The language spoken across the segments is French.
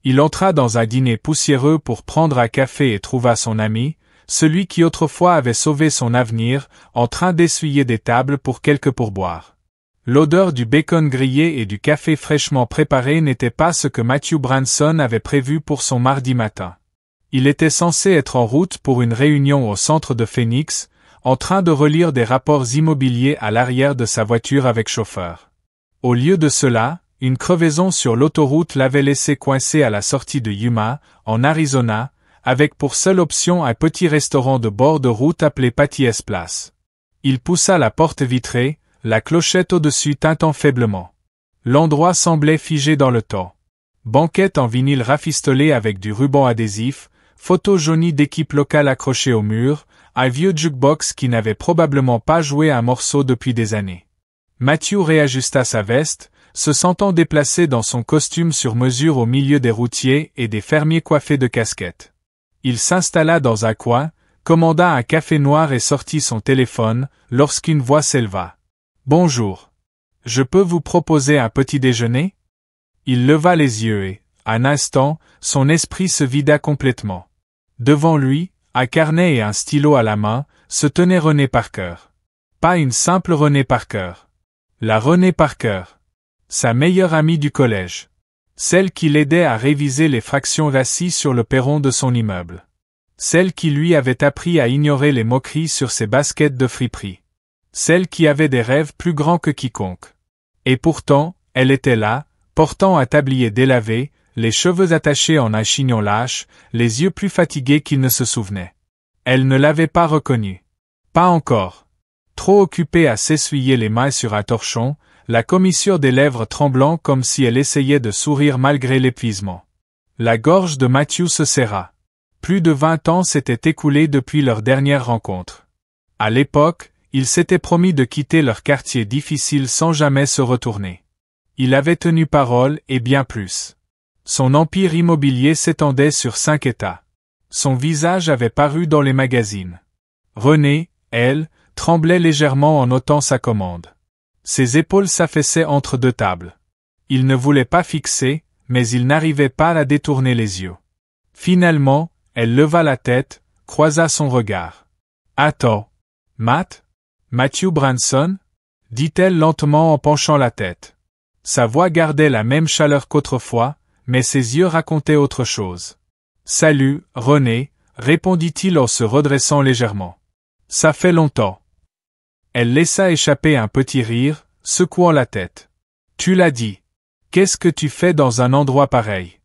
Il entra dans un dîner poussiéreux pour prendre un café et trouva son ami, celui qui autrefois avait sauvé son avenir, en train d'essuyer des tables pour quelques pourboires. L'odeur du bacon grillé et du café fraîchement préparé n'était pas ce que Matthew Branson avait prévu pour son mardi matin. Il était censé être en route pour une réunion au centre de Phoenix, en train de relire des rapports immobiliers à l'arrière de sa voiture avec chauffeur. Au lieu de cela, une crevaison sur l'autoroute l'avait laissé coincé à la sortie de Yuma, en Arizona, avec pour seule option un petit restaurant de bord de route appelé Patty's Place. Il poussa la porte vitrée, la clochette au-dessus tintant faiblement. L'endroit semblait figé dans le temps. Banquette en vinyle rafistolée avec du ruban adhésif, photos jaunies d'équipes locales accrochées au mur, un vieux jukebox qui n'avait probablement pas joué un morceau depuis des années. Matthew réajusta sa veste, se sentant déplacé dans son costume sur mesure au milieu des routiers et des fermiers coiffés de casquettes. Il s'installa dans un coin, commanda un café noir et sortit son téléphone, lorsqu'une voix s'éleva. « Bonjour. Je peux vous proposer un petit déjeuner ?» Il leva les yeux et, un instant, son esprit se vida complètement. Devant lui, un carnet et un stylo à la main, se tenait René Parker. Pas une simple René Parker. La René Parker. Sa meilleure amie du collège. Celle qui l'aidait à réviser les fractions assises sur le perron de son immeuble. Celle qui lui avait appris à ignorer les moqueries sur ses baskets de friperie. Celle qui avait des rêves plus grands que quiconque. Et pourtant, elle était là, portant un tablier délavé, les cheveux attachés en un chignon lâche, les yeux plus fatigués qu'il ne se souvenait. Elle ne l'avait pas reconnu. Pas encore. Trop occupée à s'essuyer les mains sur un torchon, la commissure des lèvres tremblant comme si elle essayait de sourire malgré l'épuisement. La gorge de Matthew se serra. Plus de 20 ans s'étaient écoulés depuis leur dernière rencontre. À l'époque, ils s'étaient promis de quitter leur quartier difficile sans jamais se retourner. Il avait tenu parole et bien plus. Son empire immobilier s'étendait sur 5 États. Son visage avait paru dans les magazines. Renée, elle, tremblait légèrement en ôtant sa commande. Ses épaules s'affaissaient entre deux tables. Il ne voulait pas fixer, mais il n'arrivait pas à la détourner les yeux. Finalement, elle leva la tête, croisa son regard. « Attends. Matt? Matthew Branson ?» dit-elle lentement en penchant la tête. Sa voix gardait la même chaleur qu'autrefois, mais ses yeux racontaient autre chose. « Salut, René » répondit-il en se redressant légèrement. « Ça fait longtemps. » Elle laissa échapper un petit rire, secouant la tête. « Tu l'as dit. Qu'est-ce que tu fais dans un endroit pareil ?»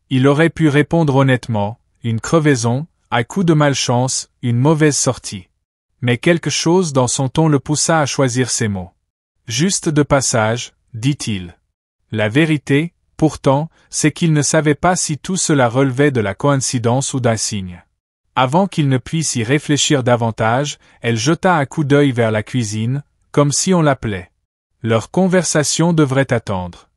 Il aurait pu répondre honnêtement, une crevaison, un coup de malchance, une mauvaise sortie. Mais quelque chose dans son ton le poussa à choisir ses mots. « Juste de passage », dit-il. La vérité, pourtant, c'est qu'il ne savait pas si tout cela relevait de la coïncidence ou d'un signe. Avant qu'il ne puisse y réfléchir davantage, elle jeta un coup d'œil vers la cuisine, comme si on l'appelait. Leur conversation devrait attendre.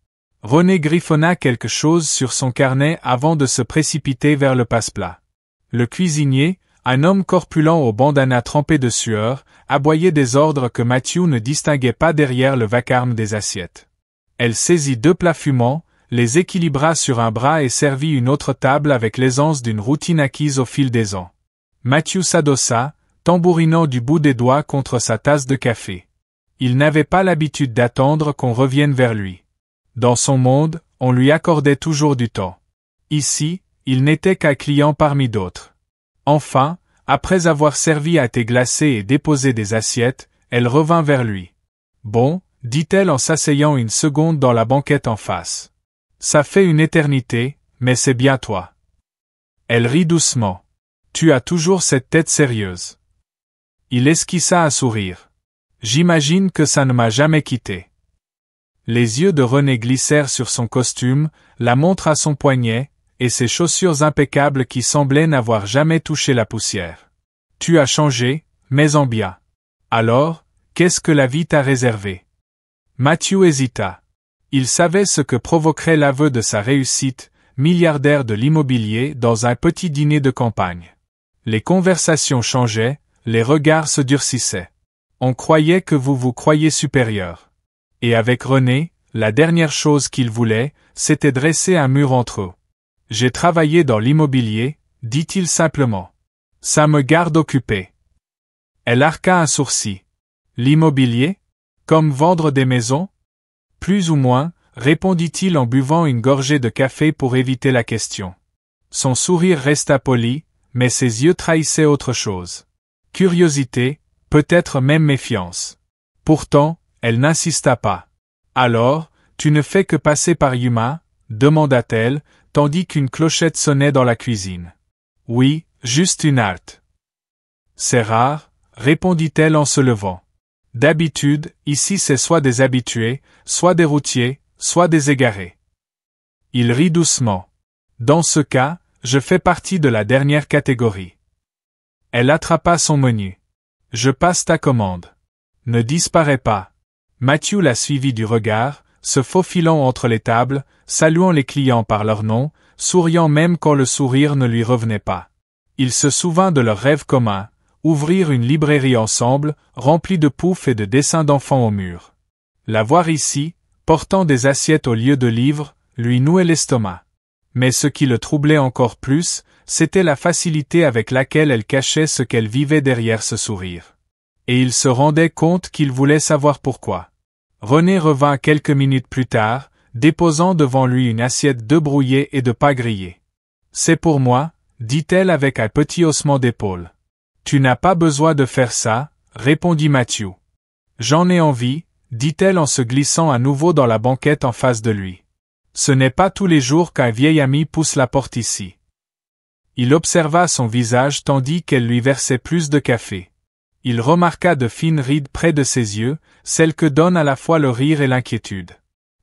René griffonna quelque chose sur son carnet avant de se précipiter vers le passe-plat. Le cuisinier, un homme corpulent au bandana trempé de sueur, aboyait des ordres que Matthew ne distinguait pas derrière le vacarme des assiettes. Elle saisit 2 plats fumants, les équilibra sur un bras et servit une autre table avec l'aisance d'une routine acquise au fil des ans. Matthew s'adossa, tambourinant du bout des doigts contre sa tasse de café. Il n'avait pas l'habitude d'attendre qu'on revienne vers lui. Dans son monde, on lui accordait toujours du temps. Ici, il n'était qu'un client parmi d'autres. Enfin, après avoir servi un thé glacé et déposé des assiettes, elle revint vers lui. « Bon » dit-elle en s'asseyant une seconde dans la banquette en face. « Ça fait une éternité, mais c'est bien toi. » Elle rit doucement. « Tu as toujours cette tête sérieuse. » Il esquissa un sourire. « J'imagine que ça ne m'a jamais quitté. » Les yeux de René glissèrent sur son costume, la montre à son poignet, et ses chaussures impeccables qui semblaient n'avoir jamais touché la poussière. « Tu as changé, mais en bien. Alors, qu'est-ce que la vie t'a réservé ?» Matthew hésita. Il savait ce que provoquerait l'aveu de sa réussite, milliardaire de l'immobilier, dans un petit dîner de campagne. Les conversations changeaient, les regards se durcissaient. On croyait que vous vous croyiez supérieur. Et avec René, la dernière chose qu'il voulait, c'était dresser un mur entre eux. J'ai travaillé dans l'immobilier, dit-il simplement. Ça me garde occupé. Elle arqua un sourcil. L'immobilier? Comme vendre des maisons? Plus ou moins, répondit-il en buvant une gorgée de café pour éviter la question. Son sourire resta poli, mais ses yeux trahissaient autre chose. Curiosité, peut-être même méfiance. Pourtant, elle n'insista pas. Alors, tu ne fais que passer par Yuma? Demanda-t-elle, tandis qu'une clochette sonnait dans la cuisine. Oui, juste une halte. C'est rare, répondit-elle en se levant. D'habitude, ici c'est soit des habitués, soit des routiers, soit des égarés. Il rit doucement. Dans ce cas, je fais partie de la dernière catégorie. Elle attrapa son menu. Je passe ta commande. Ne disparais pas. Matthew la suivit du regard, se faufilant entre les tables, saluant les clients par leur nom, souriant même quand le sourire ne lui revenait pas. Il se souvint de leur rêve commun, ouvrir une librairie ensemble, remplie de poufs et de dessins d'enfants au mur. La voir ici, portant des assiettes au lieu de livres, lui nouait l'estomac. Mais ce qui le troublait encore plus, c'était la facilité avec laquelle elle cachait ce qu'elle vivait derrière ce sourire. Et il se rendait compte qu'il voulait savoir pourquoi. René revint quelques minutes plus tard, déposant devant lui une assiette d'œufs brouillés et de pas grillés. « C'est pour moi », dit-elle avec un petit haussement d'épaule. « Tu n'as pas besoin de faire ça, » répondit Matthew. « J'en ai envie, » dit-elle en se glissant à nouveau dans la banquette en face de lui. « Ce n'est pas tous les jours qu'un vieil ami pousse la porte ici. » Il observa son visage tandis qu'elle lui versait plus de café. Il remarqua de fines rides près de ses yeux, celles que donnent à la fois le rire et l'inquiétude.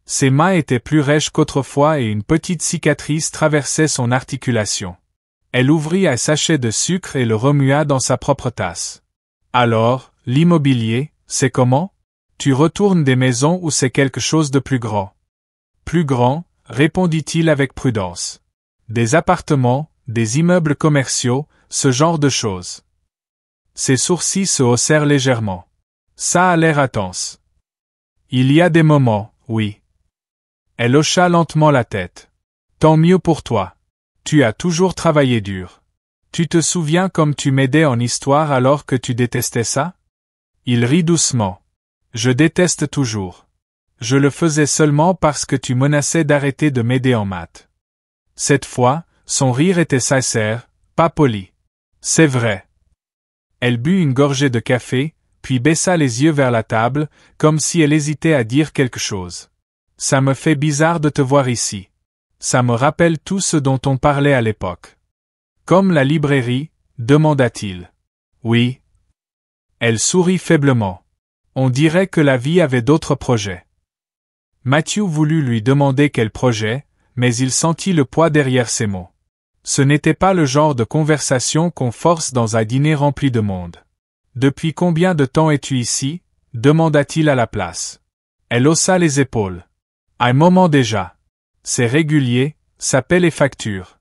Ses mains étaient plus rêches qu'autrefois et une petite cicatrice traversait son articulation. Elle ouvrit un sachet de sucre et le remua dans sa propre tasse. « Alors, l'immobilier, c'est comment? Tu retournes des maisons ou c'est quelque chose de plus grand? » « Plus grand, » répondit-il avec prudence. « Des appartements, des immeubles commerciaux, ce genre de choses. » Ses sourcils se haussèrent légèrement. Ça a l'air intense. Il y a des moments, oui. Elle hocha lentement la tête. Tant mieux pour toi. Tu as toujours travaillé dur. Tu te souviens comme tu m'aidais en histoire alors que tu détestais ça? Il rit doucement. Je déteste toujours. Je le faisais seulement parce que tu menaçais d'arrêter de m'aider en maths. Cette fois, son rire était sincère, pas poli. C'est vrai. Elle but une gorgée de café, puis baissa les yeux vers la table, comme si elle hésitait à dire quelque chose. Ça me fait bizarre de te voir ici. Ça me rappelle tout ce dont on parlait à l'époque. Comme la librairie, demanda-t-il. Oui. Elle sourit faiblement. On dirait que la vie avait d'autres projets. Matthew voulut lui demander quel projet, mais il sentit le poids derrière ses mots. Ce n'était pas le genre de conversation qu'on force dans un dîner rempli de monde. « Depuis combien de temps es-tu ici » demanda-t-il à la place. Elle haussa les épaules. « Un moment déjà. C'est régulier, ça paie les factures. »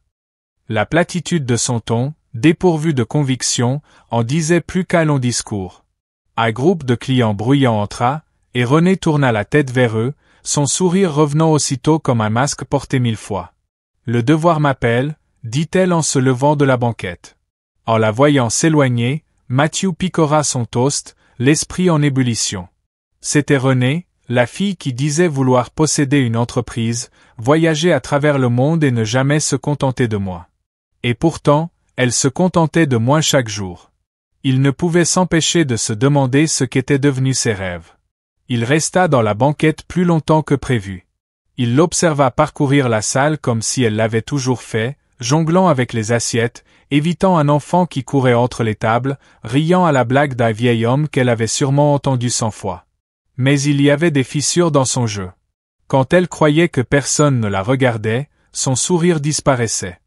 La platitude de son ton, dépourvu de conviction, en disait plus qu'un long discours. Un groupe de clients bruyants entra, et René tourna la tête vers eux, son sourire revenant aussitôt comme un masque porté 1000 fois. « Le devoir m'appelle » dit-elle en se levant de la banquette. En la voyant s'éloigner, Matthew picora son toast, l'esprit en ébullition. C'était René, la fille qui disait vouloir posséder une entreprise, voyager à travers le monde et ne jamais se contenter de moi. Et pourtant, elle se contentait de moi chaque jour. Il ne pouvait s'empêcher de se demander ce qu'étaient devenus ses rêves. Il resta dans la banquette plus longtemps que prévu. Il l'observa parcourir la salle comme si elle l'avait toujours fait, jonglant avec les assiettes, évitant un enfant qui courait entre les tables, riant à la blague d'un vieil homme qu'elle avait sûrement entendu 100 fois. Mais il y avait des fissures dans son jeu. Quand elle croyait que personne ne la regardait, son sourire disparaissait.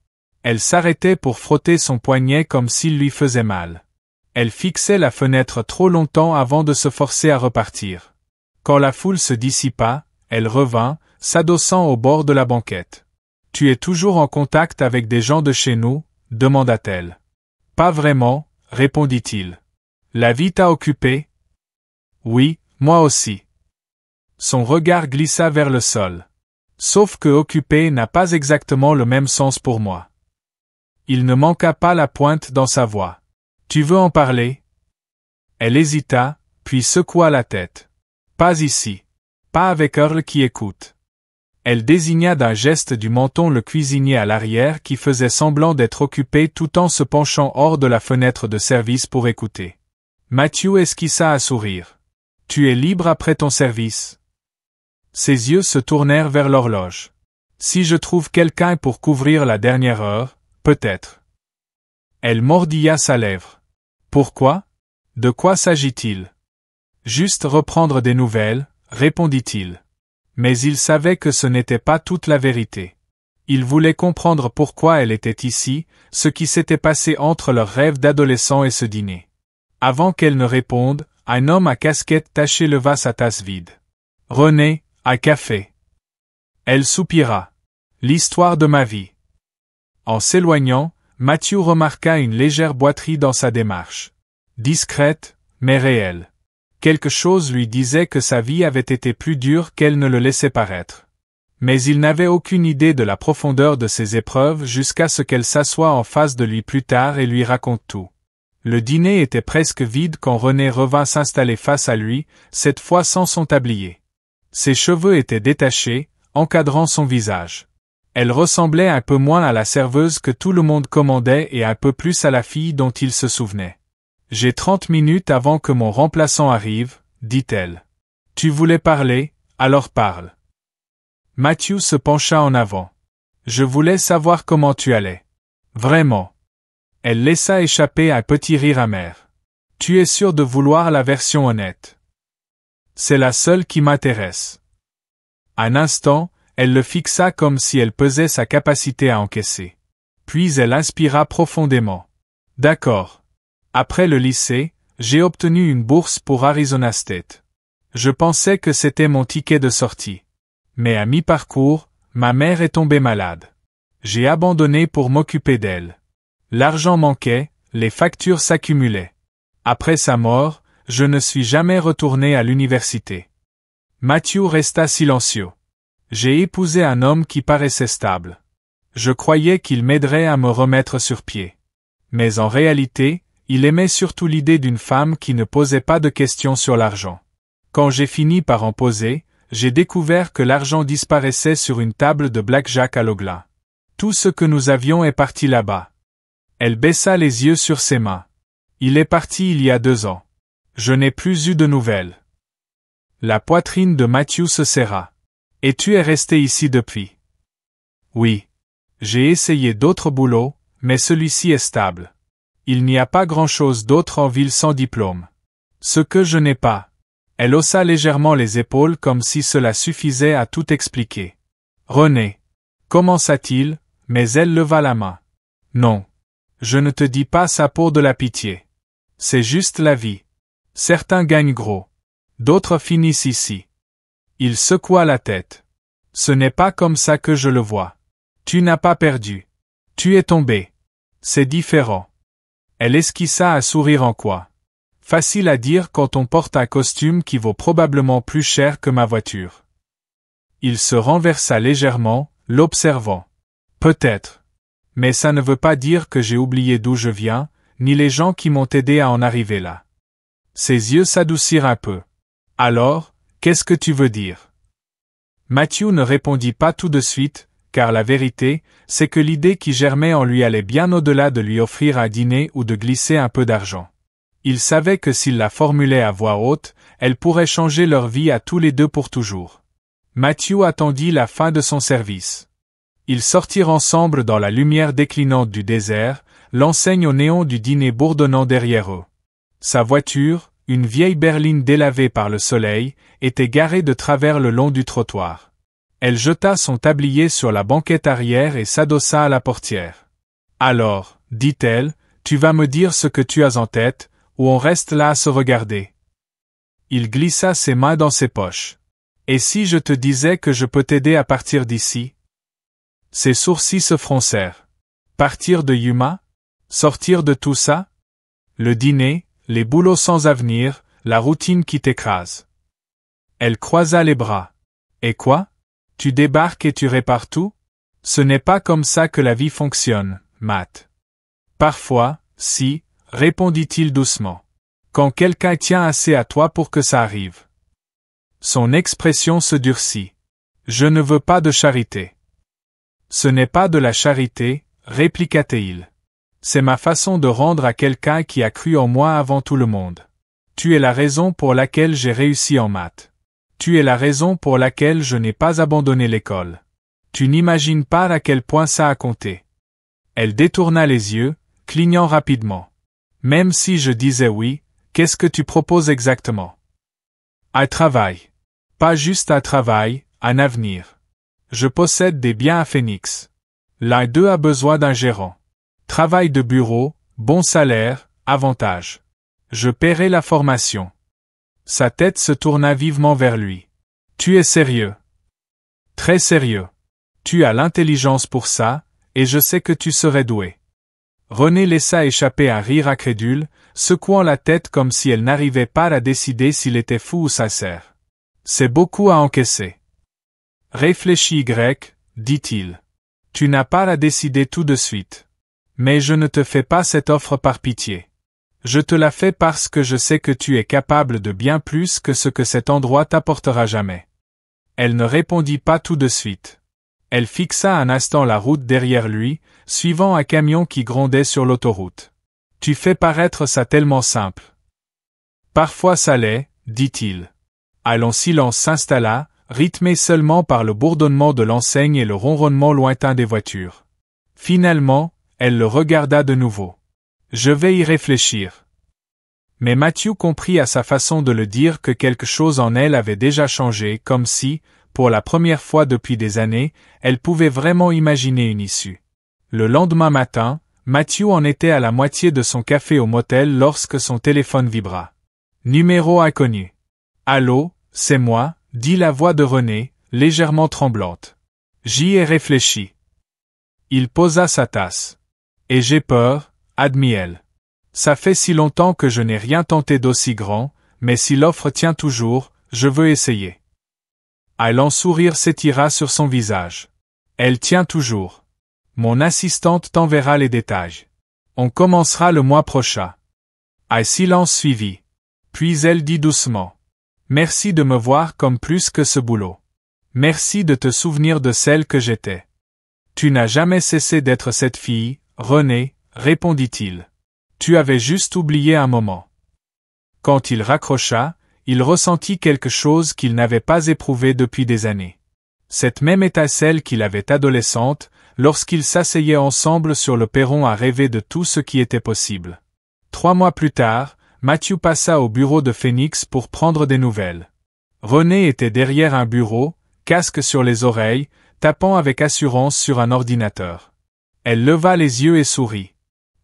Elle s'arrêtait pour frotter son poignet comme s'il lui faisait mal. Elle fixait la fenêtre trop longtemps avant de se forcer à repartir. Quand la foule se dissipa, elle revint, s'adossant au bord de la banquette. « Tu es toujours en contact avec des gens de chez nous ?» demanda-t-elle. « Pas vraiment, » répondit-il. « La vie t'a occupé ? » « Oui, moi aussi. » Son regard glissa vers le sol. Sauf que occupé n'a pas exactement le même sens pour moi. Il ne manqua pas la pointe dans sa voix. Tu veux en parler? Elle hésita, puis secoua la tête. Pas ici. Pas avec Earl qui écoute. Elle désigna d'un geste du menton le cuisinier à l'arrière qui faisait semblant d'être occupé tout en se penchant hors de la fenêtre de service pour écouter. Matthew esquissa à sourire. Tu es libre après ton service? Ses yeux se tournèrent vers l'horloge. Si je trouve quelqu'un pour couvrir la dernière heure, peut-être. Elle mordilla sa lèvre. Pourquoi? De quoi s'agit-il? Juste reprendre des nouvelles, répondit-il. Mais il savait que ce n'était pas toute la vérité. Il voulait comprendre pourquoi elle était ici, ce qui s'était passé entre leurs rêves d'adolescent et ce dîner. Avant qu'elle ne réponde, un homme à casquette tachée leva sa tasse vide. René, à café. Elle soupira. L'histoire de ma vie. En s'éloignant, Matthew remarqua une légère boiterie dans sa démarche. Discrète, mais réelle. Quelque chose lui disait que sa vie avait été plus dure qu'elle ne le laissait paraître. Mais il n'avait aucune idée de la profondeur de ses épreuves jusqu'à ce qu'elle s'assoie en face de lui plus tard et lui raconte tout. Le dîner était presque vide quand René revint s'installer face à lui, cette fois sans son tablier. Ses cheveux étaient détachés, encadrant son visage. Elle ressemblait un peu moins à la serveuse que tout le monde commandait et un peu plus à la fille dont il se souvenait. J'ai 30 minutes avant que mon remplaçant arrive, dit-elle. Tu voulais parler, alors parle. Matthew se pencha en avant. Je voulais savoir comment tu allais. Vraiment. Elle laissa échapper un petit rire amer. Tu es sûr de vouloir la version honnête? C'est la seule qui m'intéresse. Un instant, elle le fixa comme si elle pesait sa capacité à encaisser. Puis elle inspira profondément. D'accord. Après le lycée, j'ai obtenu une bourse pour Arizona State. Je pensais que c'était mon ticket de sortie. Mais à mi-parcours, ma mère est tombée malade. J'ai abandonné pour m'occuper d'elle. L'argent manquait, les factures s'accumulaient. Après sa mort, je ne suis jamais retourné à l'université. Matthew resta silencieux. J'ai épousé un homme qui paraissait stable. Je croyais qu'il m'aiderait à me remettre sur pied. Mais en réalité, il aimait surtout l'idée d'une femme qui ne posait pas de questions sur l'argent. Quand j'ai fini par en poser, j'ai découvert que l'argent disparaissait sur une table de blackjack à Logla. Tout ce que nous avions est parti là-bas. Elle baissa les yeux sur ses mains. Il est parti il y a 2 ans. Je n'ai plus eu de nouvelles. La poitrine de Matthew se serra. Et tu es resté ici depuis? Oui. J'ai essayé d'autres boulots, mais celui-ci est stable. Il n'y a pas grand-chose d'autre en ville sans diplôme. Ce que je n'ai pas. Elle haussa légèrement les épaules comme si cela suffisait à tout expliquer. René. Commença-t-il, mais elle leva la main. Non. Je ne te dis pas ça pour de la pitié. C'est juste la vie. Certains gagnent gros. D'autres finissent ici. Il secoua la tête. Ce n'est pas comme ça que je le vois. Tu n'as pas perdu. Tu es tombé. C'est différent. Elle esquissa un sourire en coin. Facile à dire quand on porte un costume qui vaut probablement plus cher que ma voiture. Il se renversa légèrement, l'observant. Peut-être. Mais ça ne veut pas dire que j'ai oublié d'où je viens, ni les gens qui m'ont aidé à en arriver là. Ses yeux s'adoucirent un peu. Alors, qu'est-ce que tu veux dire? Matthew ne répondit pas tout de suite, car la vérité, c'est que l'idée qui germait en lui allait bien au-delà de lui offrir un dîner ou de glisser un peu d'argent. Il savait que s'il la formulait à voix haute, elle pourrait changer leur vie à tous les deux pour toujours. Matthew attendit la fin de son service. Ils sortirent ensemble dans la lumière déclinante du désert, l'enseigne au néon du dîner bourdonnant derrière eux. Sa voiture, une vieille berline délavée par le soleil, était garée de travers le long du trottoir. Elle jeta son tablier sur la banquette arrière et s'adossa à la portière. « Alors, dit-elle, tu vas me dire ce que tu as en tête, ou on reste là à se regarder. » Il glissa ses mains dans ses poches. « Et si je te disais que je peux t'aider à partir d'ici ?» Ses sourcils se froncèrent. « Partir de Yuma? Sortir de tout ça? Le dîner, les boulots sans avenir, la routine qui t'écrase. » Elle croisa les bras. « Et quoi? Tu débarques et tu répares tout? Ce n'est pas comme ça que la vie fonctionne, Matt. Parfois, si, répondit-il doucement. Quand quelqu'un tient assez à toi pour que ça arrive. Son expression se durcit. Je ne veux pas de charité. Ce n'est pas de la charité, répliqua-t-il. C'est ma façon de rendre à quelqu'un qui a cru en moi avant tout le monde. Tu es la raison pour laquelle j'ai réussi en maths. Tu es la raison pour laquelle je n'ai pas abandonné l'école. Tu n'imagines pas à quel point ça a compté. Elle détourna les yeux, clignant rapidement. Même si je disais oui, qu'est-ce que tu proposes exactement? Un travail. Pas juste un travail, un avenir. Je possède des biens à Phoenix. L'un d'eux a besoin d'un gérant. Travail de bureau, bon salaire, avantages. Je paierai la formation. Sa tête se tourna vivement vers lui. Tu es sérieux? Très sérieux. Tu as l'intelligence pour ça, et je sais que tu serais doué. Renée laissa échapper un rire incrédule, secouant la tête comme si elle n'arrivait pas à décider s'il était fou ou sincère. C'est beaucoup à encaisser. Réfléchis, Y, dit-il. Tu n'as pas à décider tout de suite. Mais je ne te fais pas cette offre par pitié. Je te la fais parce que je sais que tu es capable de bien plus que ce que cet endroit t'apportera jamais. Elle ne répondit pas tout de suite. Elle fixa un instant la route derrière lui, suivant un camion qui grondait sur l'autoroute. Tu fais paraître ça tellement simple. Parfois ça l'est, dit-il. Un long silence s'installa, rythmé seulement par le bourdonnement de l'enseigne et le ronronnement lointain des voitures. Finalement, elle le regarda de nouveau. Je vais y réfléchir. Mais Matthew comprit à sa façon de le dire que quelque chose en elle avait déjà changé, comme si, pour la première fois depuis des années, elle pouvait vraiment imaginer une issue. Le lendemain matin, Matthew en était à la moitié de son café au motel lorsque son téléphone vibra. Numéro inconnu. Allô, c'est moi, dit la voix de Renée, légèrement tremblante. J'y ai réfléchi. Il posa sa tasse. Et j'ai peur, admit-elle. Ça fait si longtemps que je n'ai rien tenté d'aussi grand, mais si l'offre tient toujours, je veux essayer. Un lent sourire s'étira sur son visage. Elle tient toujours. Mon assistante t'enverra les détails. On commencera le mois prochain. Un silence suivit. Puis elle dit doucement. Merci de me voir comme plus que ce boulot. Merci de te souvenir de celle que j'étais. Tu n'as jamais cessé d'être cette fille, Renée, répondit-il. Tu avais juste oublié un moment. Quand il raccrocha, il ressentit quelque chose qu'il n'avait pas éprouvé depuis des années. Cette même étincelle qu'il avait adolescente, lorsqu'ils s'asseyaient ensemble sur le perron à rêver de tout ce qui était possible. 3 mois plus tard, Matthew passa au bureau de Phoenix pour prendre des nouvelles. Renée était derrière un bureau, casque sur les oreilles, tapant avec assurance sur un ordinateur. Elle leva les yeux et sourit.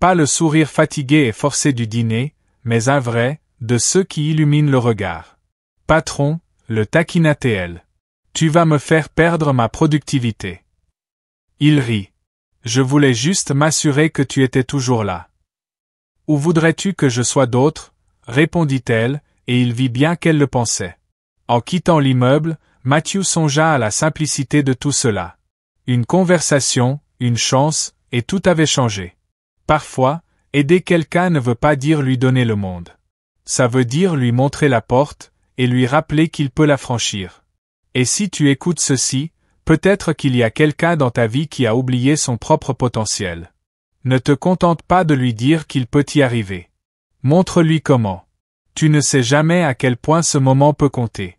Pas le sourire fatigué et forcé du dîner, mais un vrai, de ceux qui illuminent le regard. Patron, le taquina-t-elle. Tu vas me faire perdre ma productivité. Il rit. Je voulais juste m'assurer que tu étais toujours là. Où voudrais-tu que je sois d'autre? Répondit-elle, et il vit bien qu'elle le pensait. En quittant l'immeuble, Matthew songea à la simplicité de tout cela. Une conversation, une chance, et tout avait changé. Parfois, aider quelqu'un ne veut pas dire lui donner le monde. Ça veut dire lui montrer la porte, et lui rappeler qu'il peut la franchir. Et si tu écoutes ceci, peut-être qu'il y a quelqu'un dans ta vie qui a oublié son propre potentiel. Ne te contente pas de lui dire qu'il peut y arriver. Montre-lui comment. Tu ne sais jamais à quel point ce moment peut compter.